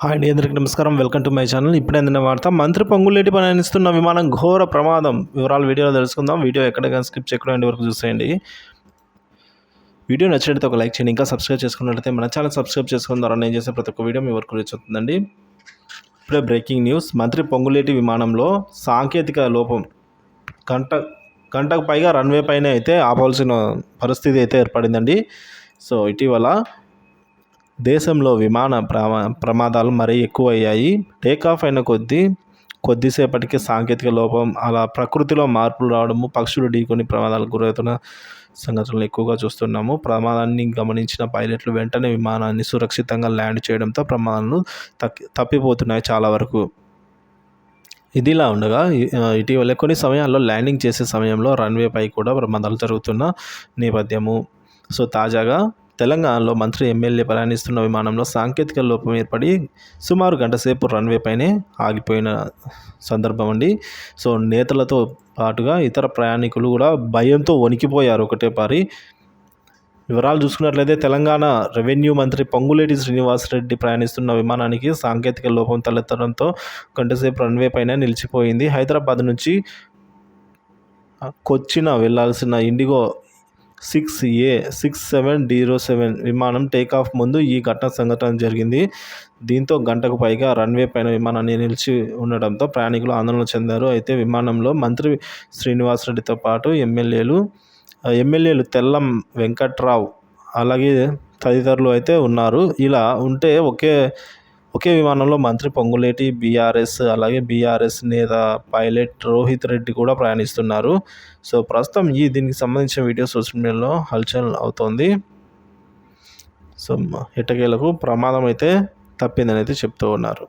Hi అండి, అందరికీ నమస్కారం. Welcome to my channel. ఇప్పుడే అందిన వార్త, మంత్రి పొంగులేటి ప్రయాణిస్తున్న విమానం ఘోర ప్రమాదం. వివరాలు వీడియోలో తెలుసుకుందాం. వీడియో ఎక్కడ స్కిప్ చేయకుండా ఎండ్ వరకు చూసేయండి. వీడియో నచ్చినట్లయితే ఒక లైక్ చేయండి. ఇంకా సబ్స్క్రైబ్ చేసుకున్నట్లయితే మన ఛానల్ సబ్స్క్రైబ్ చేసుకున్న ద్వారా నేను చేసే ప్రతి ఒక్క వీడియో మీ వరకు రీచ్ అవుతుందండి. ఇప్పుడే బ్రేకింగ్ న్యూస్. మంత్రి పొంగులేటి విమానంలో సాంకేతిక లోపం. గంటకు పైగా రన్వే పైన అయితే ఆపాల్సిన పరిస్థితి అయితే ఏర్పడిందండి. సో ఇటీవల దేశంలో విమాన ప్రమాదాలు మరీ ఎక్కువయ్యాయి. టేకాఫ్ అయిన కొద్దిసేపటికి సాంకేతిక లోపం, అలా ప్రకృతిలో మార్పులు రావడము, పక్షులు ఢీకొని ప్రమాదాలకు గురవుతున్న సంఘటనలు ఎక్కువగా చూస్తున్నాము. ప్రమాదాన్ని గమనించిన పైలట్లు వెంటనే విమానాన్ని సురక్షితంగా ల్యాండ్ చేయడంతో ప్రమాదాలు తప్పిపోతున్నాయి చాలా వరకు. ఇదిలా ఉండగా ఇటీవల కొన్ని సమయాల్లో ల్యాండింగ్ చేసే సమయంలో రన్వేపై కూడా ప్రమాదాలు జరుగుతున్న నేపథ్యము. సో తాజాగా తెలంగాణలో మంత్రి ఎమ్మెల్యే ప్రయాణిస్తున్న విమానంలో సాంకేతిక లోపం ఏర్పడి సుమారు గంట సేపు రన్వే పైనే ఆగిపోయిన సందర్భం అండి. సో నేతలతో పాటుగా ఇతర ప్రయాణికులు కూడా భయంతో వణికిపోయారు ఒకటే పారి. వివరాలు చూసుకున్నట్లయితే తెలంగాణ రెవెన్యూ మంత్రి పొంగులేటి శ్రీనివాసరెడ్డి ప్రయాణిస్తున్న విమానానికి సాంకేతిక లోపం తలెత్తడంతో గంటసేపు రన్వే పైన నిలిచిపోయింది. హైదరాబాద్ నుంచి కొచ్చిన్ వెళ్లాల్సిన ఇండిగో 6A6707 విమానం టేకాఫ్ ముందు ఈ సంఘటన జరిగింది. దీంతో గంటకు పైగా రన్వే పైన విమానాన్ని నిలిచి ఉండడంతో ప్రయాణికులు ఆందోళన చెందారు. అయితే విమానంలో మంత్రి శ్రీనివాసరెడ్డితో పాటు ఎమ్మెల్యేలు తెల్లం వెంకట్రావు అలాగే తదితరులు అయితే ఉన్నారు. ఇలా ఉంటే ఒకే విమానంలో మంత్రి పొంగులేటి, బీఆర్ఎస్ నేత పైలట్ రోహిత్ రెడ్డి కూడా ప్రయాణిస్తున్నారు. సో ప్రస్తుతం దీనికి సంబంధించిన వీడియో సోషల్ మీడియాలో హల్చల్ అవుతోంది. సో ఎట్టకేలకు ప్రమాదం అయితే తప్పిందని అయితే చెప్తూ ఉన్నారు.